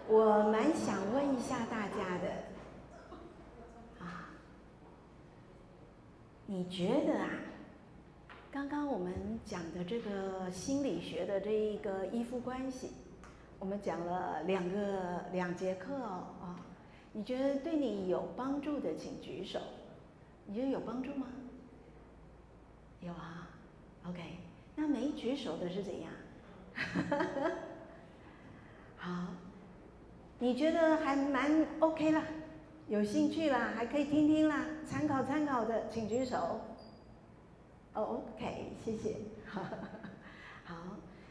我蛮想问一下大家的啊，你觉得啊，刚刚我们讲的这个心理学的这一个依附关系，我们讲了两节课哦，你觉得对你有帮助的请举手，你觉得有帮助吗？有啊 ，OK， 那没举手的是怎样？好，你觉得还蛮 OK 啦，有兴趣啦，还可以听听啦，参考的，请举手。OK， 谢谢。好，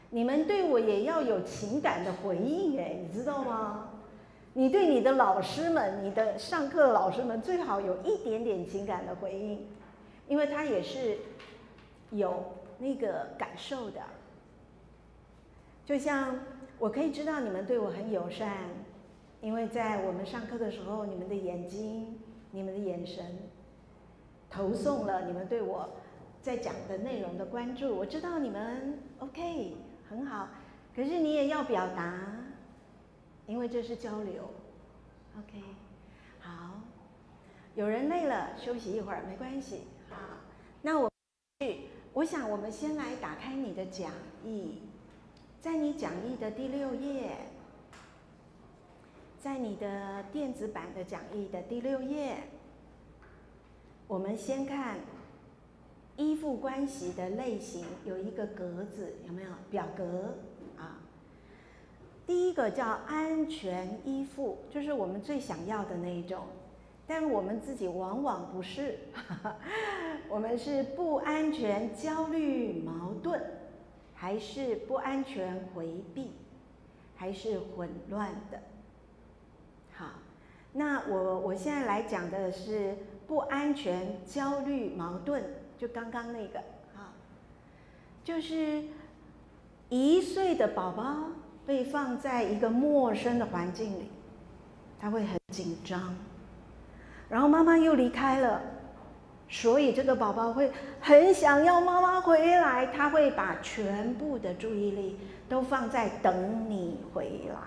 你们对我也要有情感的回应哎，你知道吗？你对你的老师们，你的上课的老师们最好有一点点情感的回应，因为他也是有那个感受的。就像我可以知道你们对我很友善，因为在我们上课的时候，你们的眼睛、你们的眼神投送了你们对我在讲的内容的关注，我知道你们 OK 很好，可是你也要表达，因为这是交流 OK。 好，有人累了休息一会儿没关系。好，那我想我们先来打开你的讲义，在你讲义的第6页，在你的电子版的讲义的第6页，我们先看依附关系的类型，有一个格子，有没有表格啊？第一个叫安全依附，就是我们最想要的那一种，但我们自己往往不是，我们是不安全、焦虑、矛盾，还是不安全、回避，还是混乱的？好，那我现在来讲的是不安全、焦虑、矛盾，就刚刚那个啊，就是1岁的宝宝被放在一个陌生的环境里，他会很紧张，然后妈妈又离开了，所以这个宝宝会很想要妈妈回来，他会把全部的注意力都放在等你回来。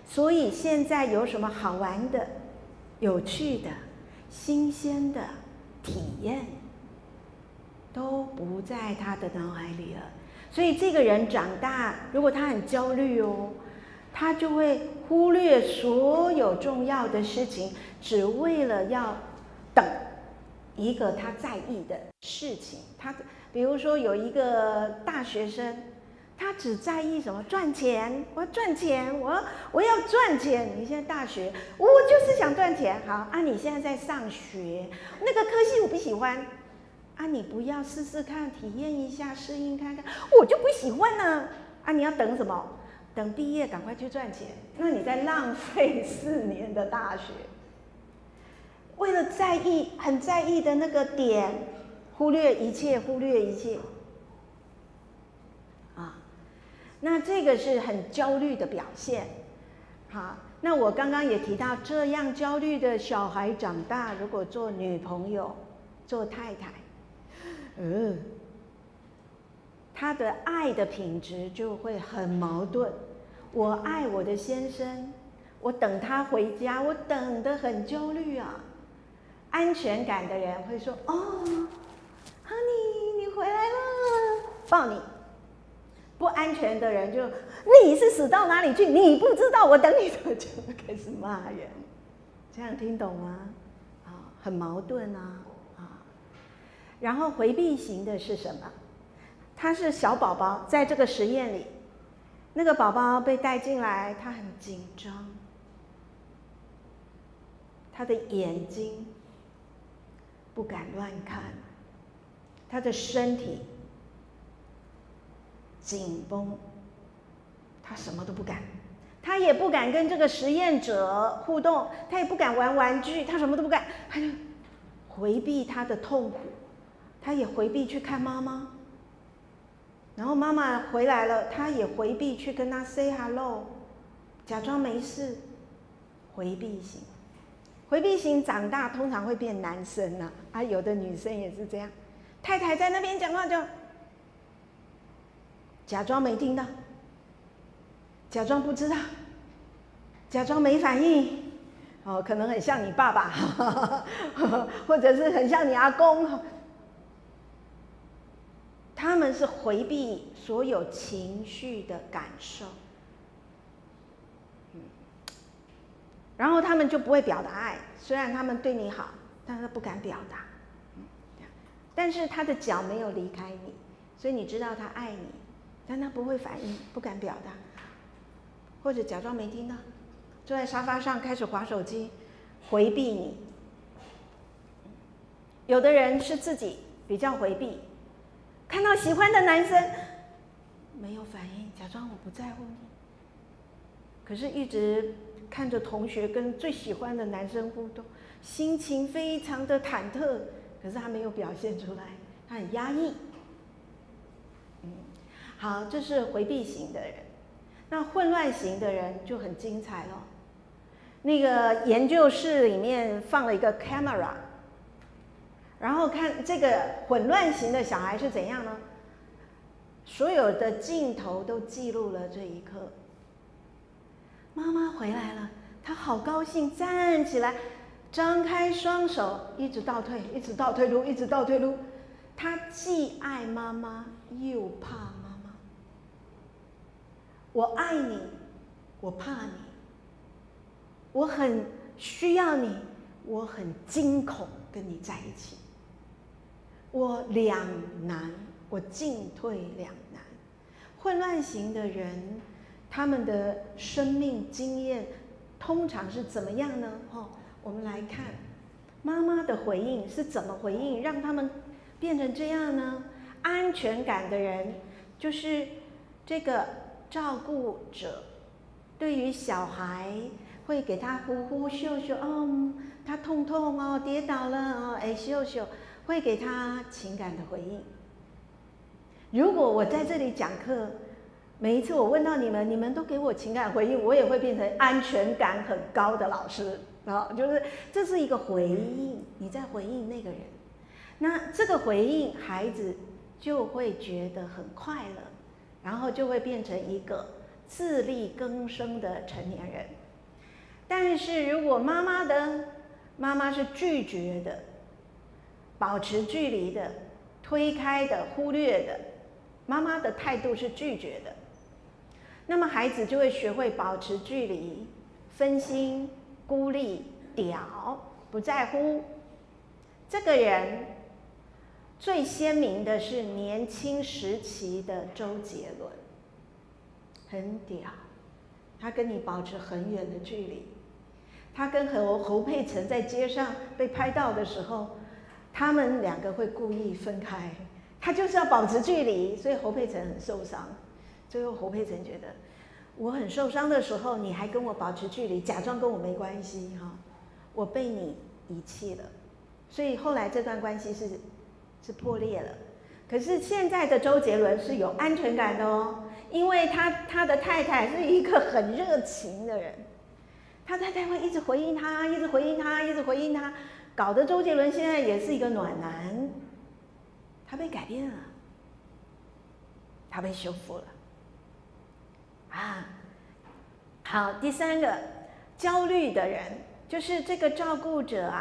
所以现在有什么好玩的、有趣的、新鲜的体验，都不在他的脑海里了。所以这个人长大，如果他很焦虑哦，他就会忽略所有重要的事情，只为了要等一个他在意的事情。比如说有一个大学生，他只在意什么？赚钱，我要赚钱，我要赚钱。你现在大学，我就是想赚钱。好啊，你现在在上学，那个科系我不喜欢啊，你不要试试看，体验一下，适应看看。我就不喜欢呢啊，你要等什么？等毕业赶快去赚钱，那你在浪费4年的大学。为了很在意的那个点，忽略一切啊。那这个是很焦虑的表现。好，那我刚刚也提到，这样焦虑的小孩长大，如果做女朋友、做太太，他的爱的品质就会很矛盾。我爱我的先生，我等他回家，我等得很焦虑啊。安全感的人会说：“哦 ，Honey， 你回来了，抱你。”不安全的人就：“你是死到哪里去？你不知道我等你多久？”开始骂人。这样听懂吗？啊，很矛盾啊。然后回避型的是什么？他是小宝宝，在这个实验里，那个宝宝被带进来，他很紧张，他的眼睛不敢乱看，他的身体紧绷，他什么都不敢，他也不敢跟这个实验者互动，他也不敢玩玩具，他什么都不敢，他就回避他的痛苦，他也回避去看妈妈，然后妈妈回来了，他也回避去跟他 say hello， 假装没事。回避型，回避型长大通常会变男生啊，有的女生也是这样，太太在那边讲话就假装没听到，假装不知道，假装没反应，哦，可能很像你爸爸，或者是很像你阿公，他们是回避所有情绪的感受，然后他们就不会表达爱，虽然他们对你好，但是不敢表达，但是他的脚没有离开你，所以你知道他爱你，但他不会反应，不敢表达，或者假装没听到，坐在沙发上开始滑手机，回避你。有的人是自己比较回避，看到喜欢的男生没有反应，假装我不在乎你，可是一直看着同学跟最喜欢的男生互动，心情非常的忐忑，可是他没有表现出来，他很压抑。好，这是回避型的人。那混乱型的人就很精彩了。那个研究室里面放了一个 camera， 然后看这个混乱型的小孩是怎样呢？所有的镜头都记录了这一刻。妈妈回来了，他好高兴，站起来，张开双手，一直倒退，一直倒退路，一直倒退路。他既爱妈妈，又怕妈妈。我爱你，我怕你，我很需要你，我很惊恐跟你在一起。我两难，我进退两难。混乱型的人，他们的生命经验通常是怎么样呢？我们来看妈妈的回应是怎么回应，让他们变成这样呢？安全感的人就是这个照顾者，对于小孩会给他呼呼秀秀，他痛痛哦，跌倒了哦，秀秀，会给他情感的回应。如果我在这里讲课，每一次我问到你们，你们都给我情感回应，我也会变成安全感很高的老师啊，就是这是一个回应，你在回应那个人，那这个回应孩子就会觉得很快乐，然后就会变成一个自力更生的成年人。但是如果妈妈是拒绝的，保持距离的，推开的，忽略的，妈妈的态度是拒绝的，那么孩子就会学会保持距离，分心、孤立、屌，不在乎。这个人最鲜明的是年轻时期的周杰伦，很屌，他跟你保持很远的距离。他跟侯佩岑在街上被拍到的时候，他们两个会故意分开，他就是要保持距离，所以侯佩岑很受伤。最后侯佩岑觉得，我很受伤的时候，你还跟我保持距离，假装跟我没关系我被你遗弃了，所以后来这段关系是破裂了。可是现在的周杰伦是有安全感的哦，因为他的太太是一个很热情的人，他太太会一直回应他，一直回应他，一直回应他，搞得周杰伦现在也是一个暖男。他被改变了，他被修复了。好，第三个焦虑的人，就是这个照顾者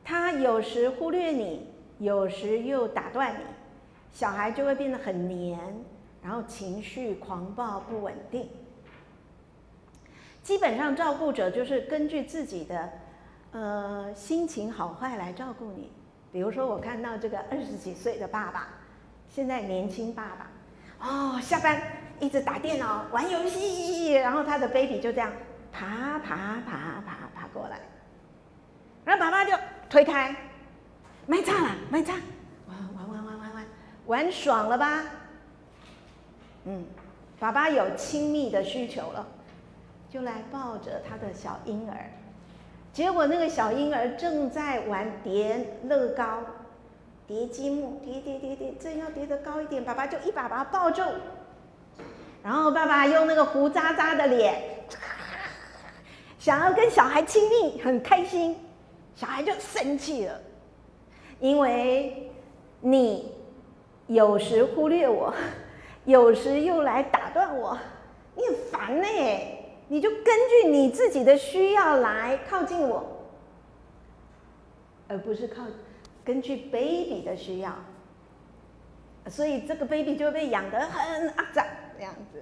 他有时忽略你，有时又打断你，小孩就会变得很黏，然后情绪狂暴不稳定。基本上照顾者就是根据自己的心情好坏来照顾你。比如说我看到这个20几岁的爸爸，现在年轻爸爸下班一直打电脑玩游戏，然后他的 baby 就这样爬过来，然后爸爸就推开，卖菜了，卖菜，玩爽了吧？爸爸有亲密的需求了，就来抱着他的小婴儿。结果那个小婴儿正在玩叠乐高，叠积木，叠，正要叠得高一点，爸爸就一把把他抱住，然后爸爸用那个胡渣渣的脸，想要跟小孩亲密，很开心，小孩就生气了，因为你有时忽略我，有时又来打断我，你很烦你就根据你自己的需要来靠近我，而不是根据 baby 的需要。所以这个 baby 就会被养得很肮脏这样子。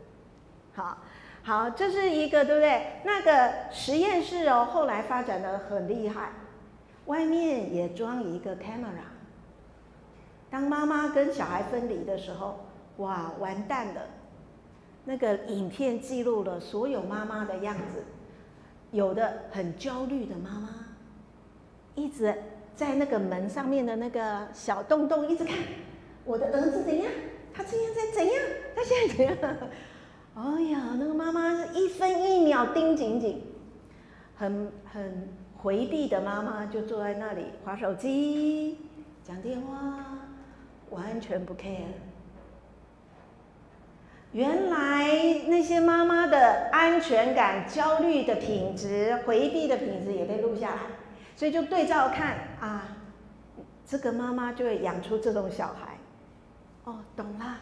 好，这是一个，对不对？那个实验室哦，后来发展得很厉害，外面也装一个 camera。当妈妈跟小孩分离的时候，哇，完蛋了！那个影片记录了所有妈妈的样子，有的很焦虑的妈妈，一直在那个门上面的那个小洞洞一直看。我的儿子怎样？他现在怎样？他现在怎样？哎呀，那个妈妈是1分1秒盯紧紧，很回避的妈妈就坐在那里滑手机、讲电话，完全不 care。原来那些妈妈的安全感、焦虑的品质、回避的品质也被录下来，所以就对照看啊，这个妈妈就会养出这种小孩。哦，懂了，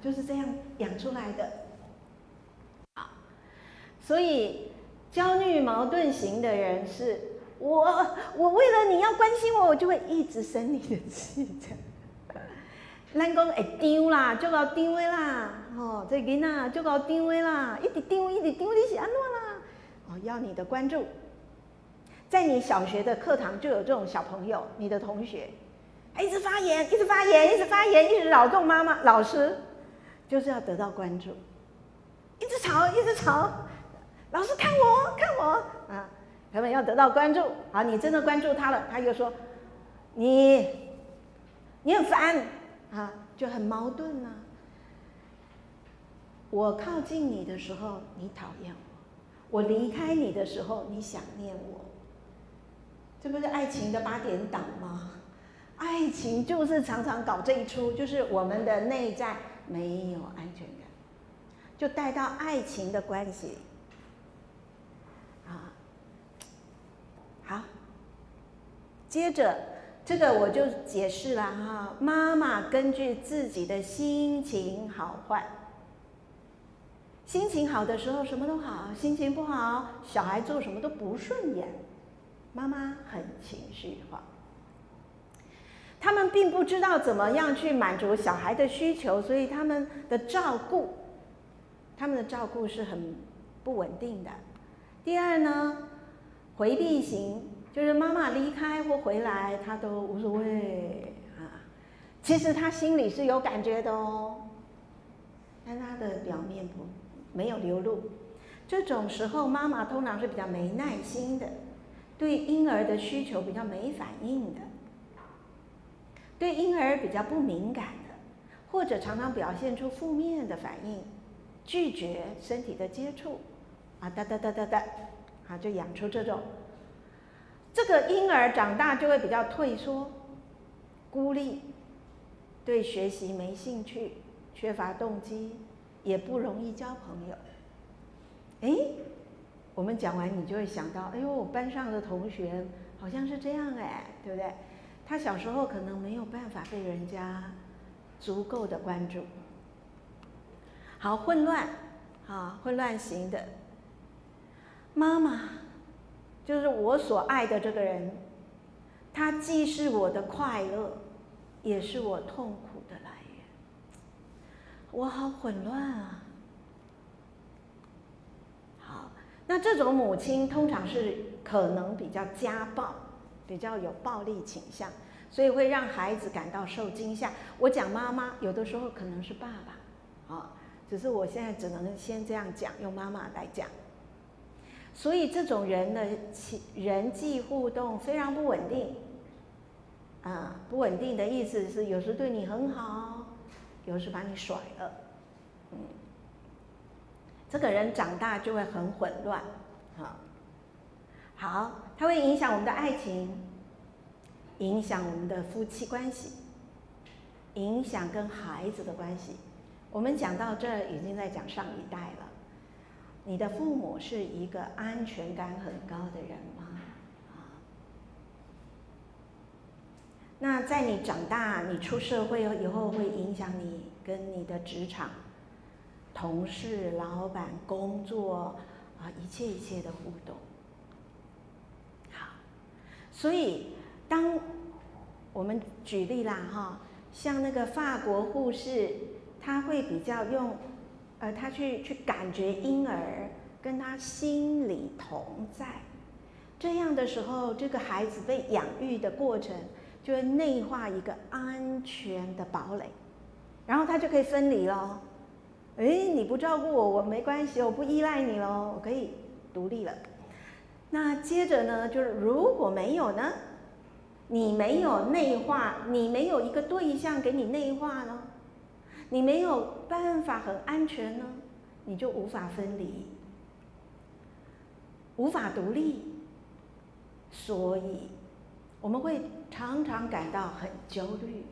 就是这样养出来的。好，所以焦虑矛盾型的人是我为了你要关心我，我就会一直生你的气这样。咱讲会张啦，足够张的啦，这囡仔足够张的啦，一直张，你是安怎啦？要你的关注。在你小学的课堂就有这种小朋友，你的同学。一直发言，一直扰动老师，就是要得到关注，一直吵，老师看我啊，他们要得到关注。好，你真的关注他了，他又说你很烦啊，就很矛盾啊。我靠近你的时候，你讨厌我；我离开你的时候，你想念我。这不是爱情的8点档吗？爱情就是常常搞这一出，就是我们的内在没有安全感，就带到爱情的关系啊。好，接着这个我就解释了哈，妈妈根据自己的心情好坏，心情好的时候什么都好，心情不好，小孩做什么都不顺眼，妈妈很情绪化。他们并不知道怎么样去满足小孩的需求，所以他们的照顾是很不稳定的。第二呢，回避型，就是妈妈离开或回来，他都无所谓啊。其实他心里是有感觉的哦，但他的表面没有流露。这种时候，妈妈通常是比较没耐心的，对婴儿的需求比较没反应的。对婴儿比较不敏感的，或者常常表现出负面的反应，拒绝身体的接触，就养出这种。这个婴儿长大就会比较退缩、孤立，对学习没兴趣，缺乏动机，也不容易交朋友。我们讲完你就会想到，我班上的同学好像是这样对不对？他小时候可能没有办法被人家足够的关注。好，混乱型的妈妈，就是我所爱的这个人，他既是我的快乐，也是我痛苦的来源。我好混乱啊！好，那这种母亲通常是可能比较家暴，比较有暴力倾向，所以会让孩子感到受惊吓。我讲妈妈，有的时候可能是爸爸，只是我现在只能先这样讲，用妈妈来讲。所以这种人的人际互动非常不稳定，不稳定的意思是有时对你很好，有时把你甩了，这个人长大就会很混乱，好，它会影响我们的爱情，影响我们的夫妻关系，影响跟孩子的关系。我们讲到这儿已经在讲上一代了。你的父母是一个安全感很高的人吗？那在你长大，你出社会以后，会影响你跟你的职场同事、老板、工作一切的互动。好，所以当我们举例啦像那个法国护士，他会比较用他去感觉婴儿跟他心里同在，这样的时候，这个孩子被养育的过程就会内化一个安全的堡垒，然后他就可以分离咯。你不照顾我，我没关系，我不依赖你咯，我可以独立了。那接着呢，就是如果没有呢，你没有内化，你没有一个对象给你内化呢，你没有办法很安全呢，你就无法分离，无法独立，所以我们会常常感到很焦虑、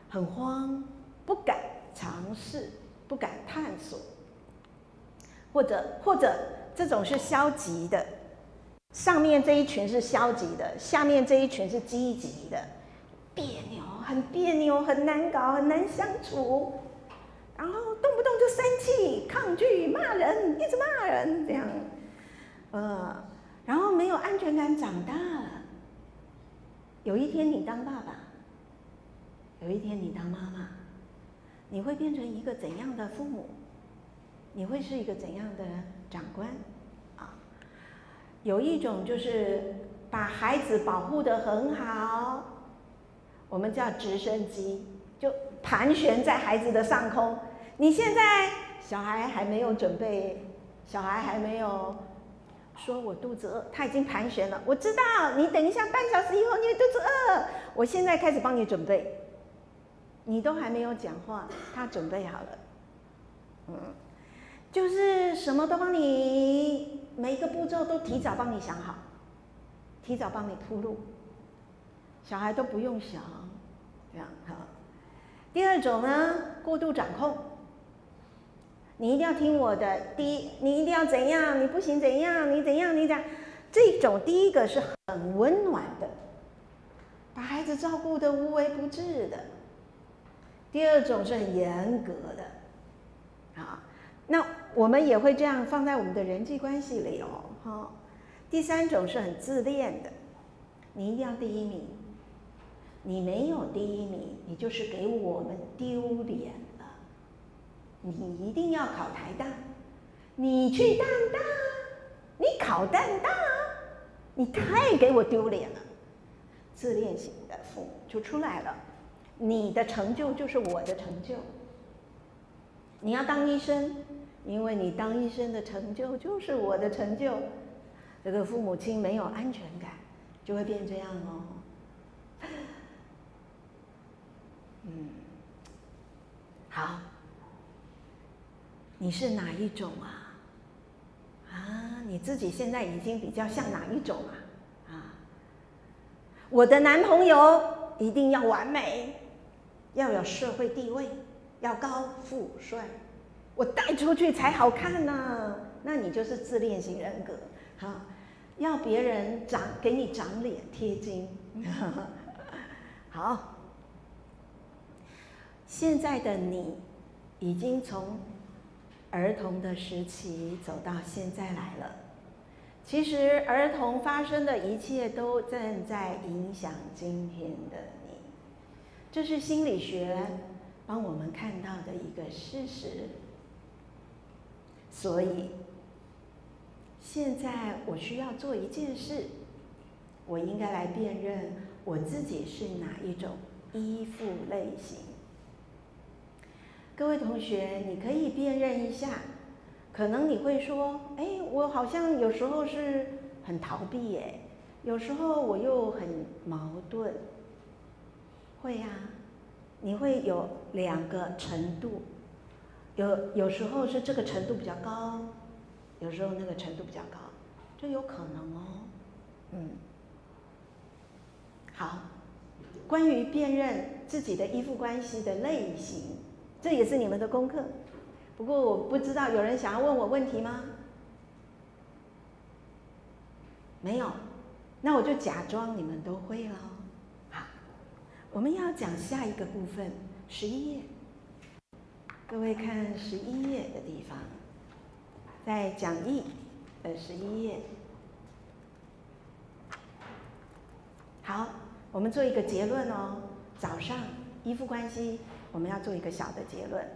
很慌，不敢尝试，不敢探索，或者这种是消极的，上面这一群是消极的，下面这一群是积极的，很别扭，很难搞，很难相处，然后动不动就生气、抗拒、骂人，一直骂人这样，然后没有安全感，长大了。有一天你当爸爸，有一天你当妈妈，你会变成一个怎样的父母？你会是一个怎样的长官？有一种就是把孩子保护得很好，我们叫直升机，就盘旋在孩子的上空。你现在小孩还没有准备，小孩还没有说我肚子饿，他已经盘旋了。我知道你等一下半小时以后你肚子饿，我现在开始帮你准备。你都还没有讲话，他准备好了。就是什么都帮你，每一个步骤都提早帮你想好，提早帮你铺路，小孩都不用想，这样好。第二种呢，过度掌控，你一定要听我的，你一定要怎样，你不行怎样，你怎样，你怎样。这种第一个是很温暖的，把孩子照顾得无微不至的。第二种是很严格的，那我们也会这样放在我们的人际关系里第三种是很自恋的，你一定要第一名，你没有第一名，你就是给我们丢脸了。你一定要考台大，你去淡大，你考淡大，你太给我丢脸了。自恋型的父母就出来了。你的成就就是我的成就。你要当医生，因为你当医生的成就就是我的成就。这个父母亲没有安全感，就会变这样好，你是哪一种你自己现在已经比较像哪一种我的男朋友一定要完美，要有社会地位，要高富帅，我带出去才好看呢。那你就是自恋型人格，要别人给你长脸贴金。好，现在的你已经从儿童的时期走到现在来了。其实儿童发生的一切都正在影响今天的你，这是心理学帮我们看到的一个事实。所以现在我需要做一件事，我应该来辨认我自己是哪一种依附类型。各位同学，你可以辨认一下，可能你会说，我好像有时候是很逃避耶，有时候我又很矛盾。会你会有两个程度，有时候是这个程度比较高，有时候那个程度比较高，这有可能好，关于辨认自己的依附关系的类型，这也是你们的功课。不过我不知道有人想要问我问题吗？没有，那我就假装你们都会了。好，我们要讲下一个部分，11页。各位看11页的地方，在讲义的11页。好，我们做一个结论哦。早上依附关系，我们要做一个小的结论。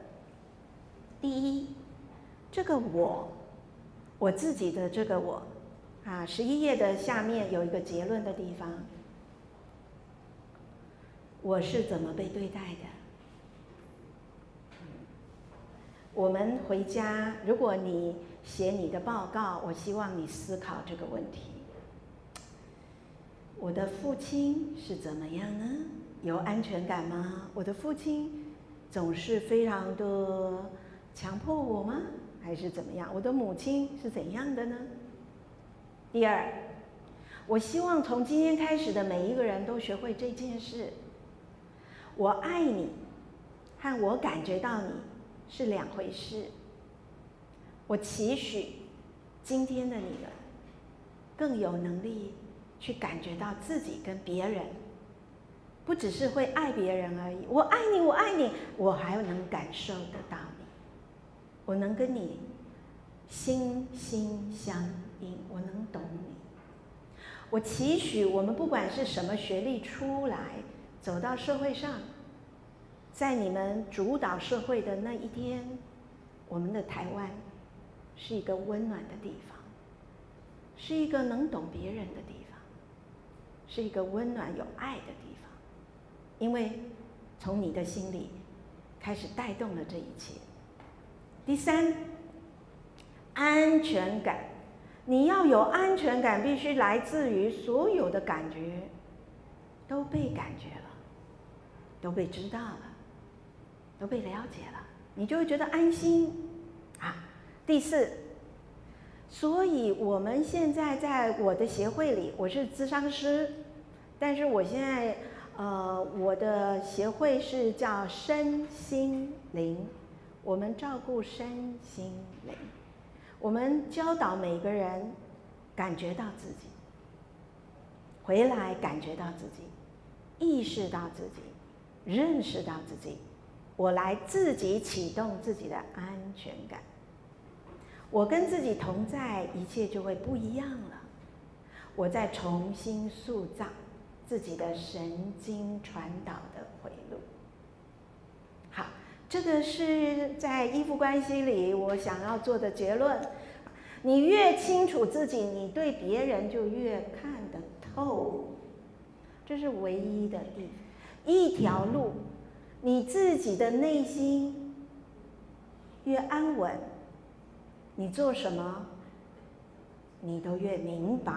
第一，这个我自己的这个我啊，11页的下面有一个结论的地方，我是怎么被对待的？我们回家，如果你写你的报告，我希望你思考这个问题。我的父亲是怎么样呢？有安全感吗？我的父亲总是非常的强迫我吗？还是怎么样？我的母亲是怎样的呢？第二，我希望从今天开始的每一个人都学会这件事。我爱你和我感觉到你是两回事。我期许今天的你们更有能力去感觉到自己跟别人，不只是会爱别人而已。我爱你，我爱你，我还能感受得到你，我能跟你心心相印，我能懂你。我期许我们不管是什么学历出来，走到社会上，在你们主导社会的那一天，我们的台湾是一个温暖的地方，是一个能懂别人的地方，是一个温暖有爱的地方，因为从你的心里开始带动了这一切。第三，安全感。你要有安全感，必须来自于所有的感觉都被感觉了，都被知道了，都被了解了，你就会觉得安心啊。第四，所以我们现在在我的协会里，我是咨商师，但是我现在我的协会是叫身心灵，我们照顾身心灵，我们教导每个人感觉到自己，回来感觉到自己，意识到自己，认识到自己，我来自己启动自己的安全感。我跟自己同在，一切就会不一样了。我再重新塑造自己的神经传导的回路。好，这个是在依附关系里我想要做的结论。你越清楚自己，你对别人就越看得透，这是唯一的地方，一条路。你自己的内心越安稳，你做什么你都越明白。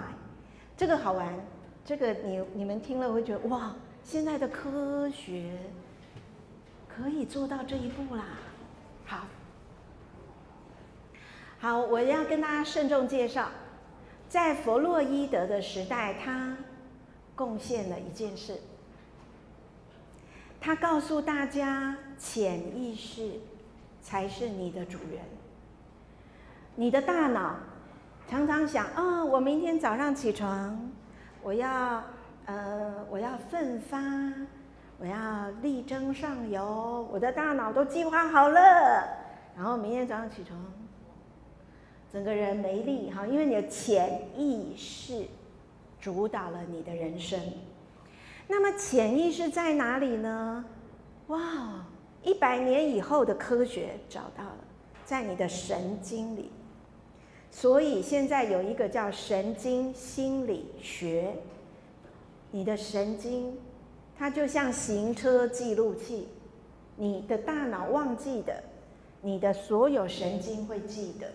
这个好玩，这个你们听了会觉得哇，现在的科学可以做到这一步啦。好，我要跟大家慎重介绍，在弗洛伊德的时代，他贡献了一件事，他告诉大家，潜意识才是你的主人。你的大脑常常想，我明天早上起床，我要奋发，我要力争上游，我的大脑都计划好了，然后明天早上起床，整个人没力哈，因为你的潜意识主导了你的人生。那么潜意识在哪里呢？哇，100年以后的科学找到了，在你的神经里。所以现在有一个叫神经心理学，你的神经它就像行车记录器，你的大脑忘记的，你的所有神经会记得，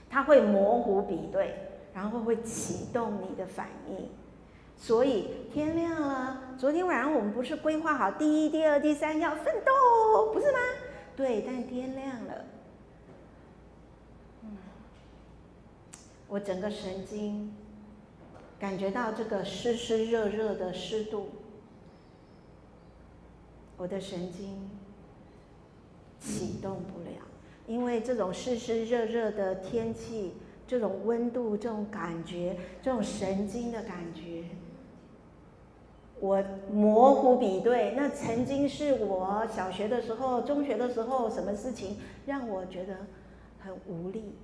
它会模糊比对，然后会启动你的反应。所以天亮了，昨天晚上我们不是规划好第1、第2、第3要奋斗，不是吗？对，但天亮了，我整个神经感觉到这个湿湿热热的湿度，我的神经启动不了，因为这种湿湿热热的天气，这种温度，这种感觉，这种神经的感觉，我模糊比对，那曾经是我小学的时候、中学的时候，什么事情让我觉得很无力，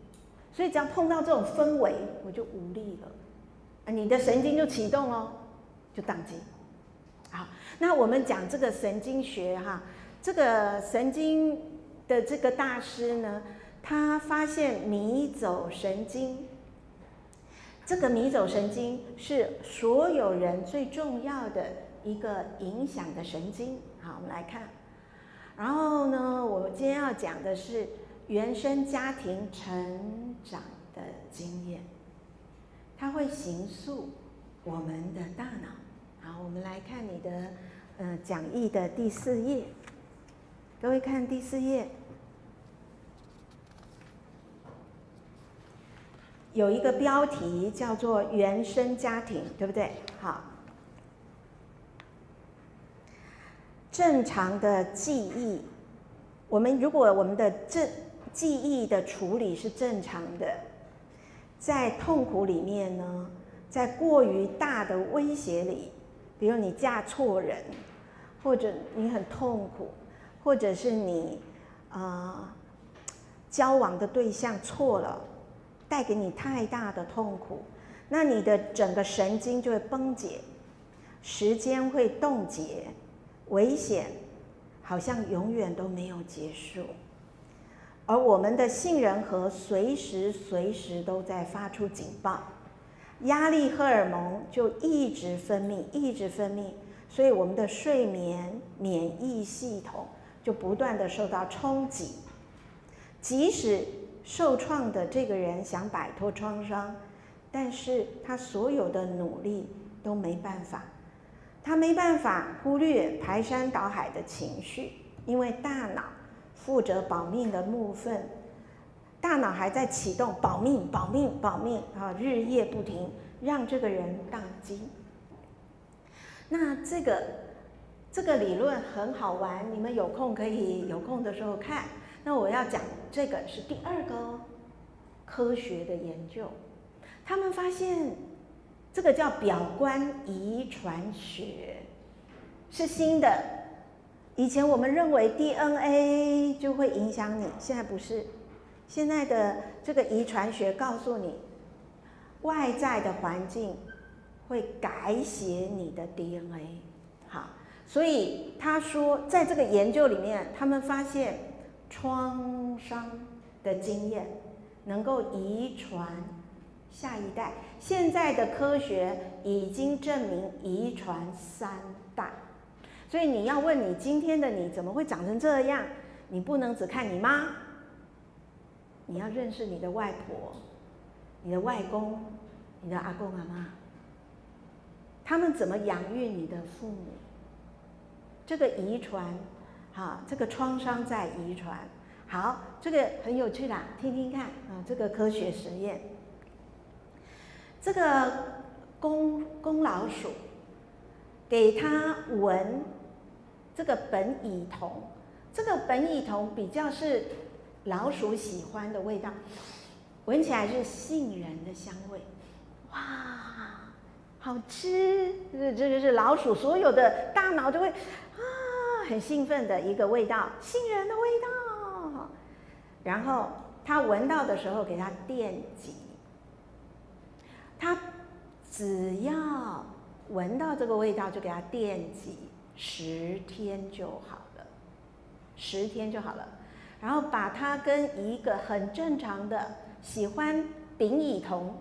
所以只要碰到这种氛围，我就无力了，你的神经就启动哦，就宕机。好，那我们讲这个神经学哈，这个神经的这个大师呢，他发现迷走神经。这个迷走神经是所有人最重要的一个影响的神经。好，我们来看。然后呢，我今天要讲的是原生家庭成长的经验，它会形塑我们的大脑。好，我们来看你的讲义的第4页，各位看第4页。有一个标题叫做原生家庭，对不对？好，正常的记忆，如果我们的记忆的处理是正常的，在痛苦里面呢，在过于大的威胁里，比如你嫁错人，或者你很痛苦，或者是你交往的对象错了，带给你太大的痛苦，那你的整个神经就会崩解，时间会冻结，危险好像永远都没有结束，而我们的杏仁核随时都在发出警报，压力荷尔蒙就一直分泌，所以我们的睡眠、免疫系统就不断的受到冲击，即使受创的这个人想摆脱创伤，但是他所有的努力都没办法，他没办法忽略排山倒海的情绪，因为大脑负责保命的部分，大脑还在启动保命日夜不停，让这个人宕机。那这个理论很好玩，你们有空的时候看。那我要讲这个是第2个哦，科学的研究，他们发现这个叫表观遗传学，是新的。以前我们认为 DNA 就会影响你，现在不是。现在的这个遗传学告诉你，外在的环境会改写你的 DNA。好，所以他说，在这个研究里面，他们发现创伤的经验能够遗传下一代。现在的科学已经证明遗传3代，所以你要问你今天的你怎么会长成这样，你不能只看你妈，你要认识你的外婆、你的外公、你的阿公阿嬷，他们怎么养育你的父母。这个遗传这个创伤在遗传。好，这个很有趣啦，听听看这个科学实验。这个公老鼠，给它闻这个苯乙酮，这个苯乙酮比较是老鼠喜欢的味道，闻起来是杏仁的香味，哇，好吃！这就是老鼠所有的大脑就会很兴奋的一个味道，杏仁的味道。然后他闻到的时候给他电击，他只要闻到这个味道就给他电击10天就好了，10天就好了。然后把它跟一个很正常的喜欢苯乙酮、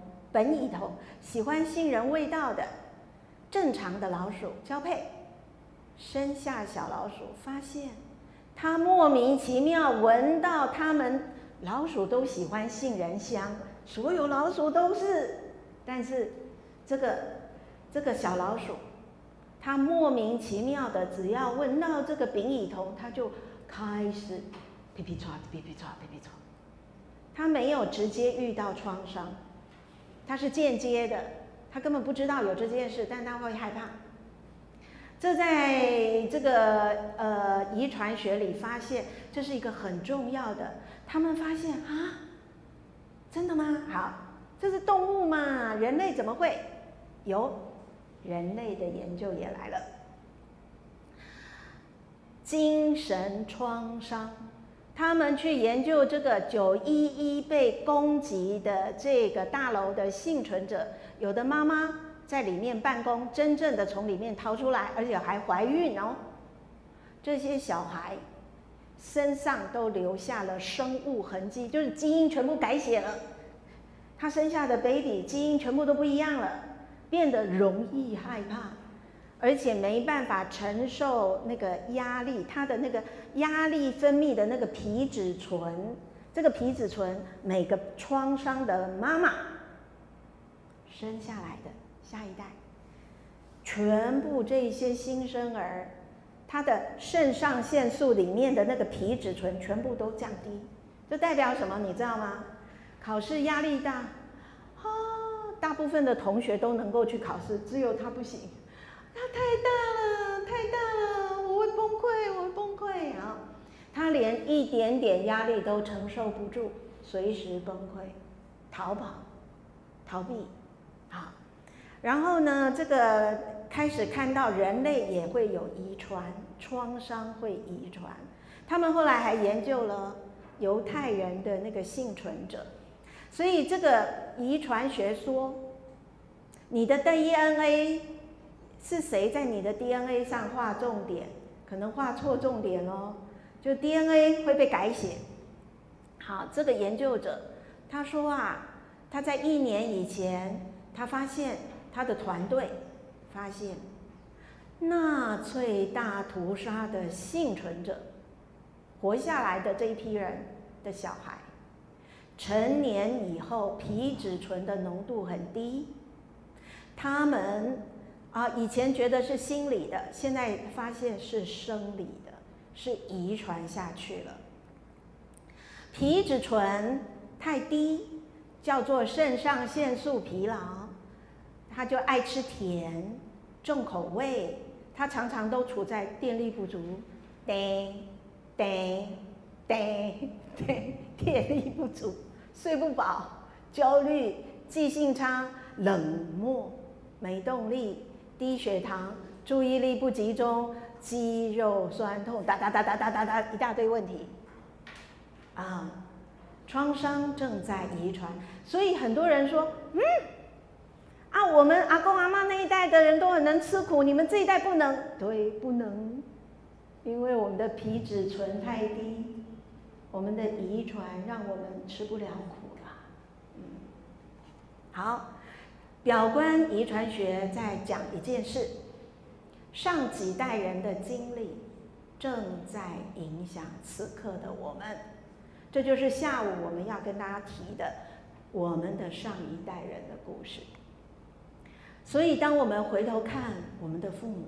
喜欢杏仁味道的正常的老鼠交配，生下小老鼠，发现它莫名其妙闻到它们老鼠都喜欢杏仁香，所有老鼠都是，但是这个小老鼠，它莫名其妙的只要闻到这个苯乙酮，它就开始皮皮唰，它没有直接遇到创伤，它是间接的，它根本不知道有这件事，但它会害怕。这在这个遗传学里发现，这是一个很重要的。他们发现真的吗？好，这是动物嘛，人类怎么会有？人类的研究也来了。精神创伤，他们去研究这个911被攻击的这个大楼的幸存者，有的妈妈在里面办公，真正的从里面逃出来，而且还怀孕哦。这些小孩身上都留下了生物痕迹，就是基因全部改写了。他生下的 baby 基因全部都不一样了，变得容易害怕，而且没办法承受那个压力。他的那个压力分泌的那个皮质醇，这个皮质醇每个创伤的妈妈生下来的下一代，全部这些新生儿，他的肾上腺素里面的那个皮质醇全部都降低。这代表什么？你知道吗？考试压力大，大部分的同学都能够去考试，只有他不行。他太大了，太大了，我会崩溃，我会崩溃啊！他连一点点压力都承受不住，随时崩溃，逃跑、逃避，好。然后呢，这个开始看到人类也会有遗传，创伤会遗传。他们后来还研究了犹太人的那个幸存者。所以这个遗传学说，你的 DNA 是谁在你的 DNA 上画重点，可能画错重点哦，就 DNA 会被改写。好，这个研究者他说啊，他在1年以前，他发现他的团队发现纳粹大屠杀的幸存者活下来的这一批人的小孩，成年以后皮质醇的浓度很低，他们以前觉得是心理的，现在发现是生理的，是遗传下去了。皮质醇太低，叫做肾上腺素疲劳，他就爱吃甜，重口味，他常常都处在电力不足，电力不足，睡不饱，焦虑，记性差，冷漠，没动力，低血糖，注意力不集中，肌肉酸痛，哒一大堆问题创伤正在遗传。所以很多人说我们阿公阿嬷那一代的人都很能吃苦，你们这一代不能。对，不能，因为我们的皮质醇太低，我们的遗传让我们吃不了苦了。好，表观遗传学在讲一件事，上几代人的经历正在影响此刻的我们，这就是下午我们要跟大家提的我们的上一代人的故事。所以当我们回头看我们的父母，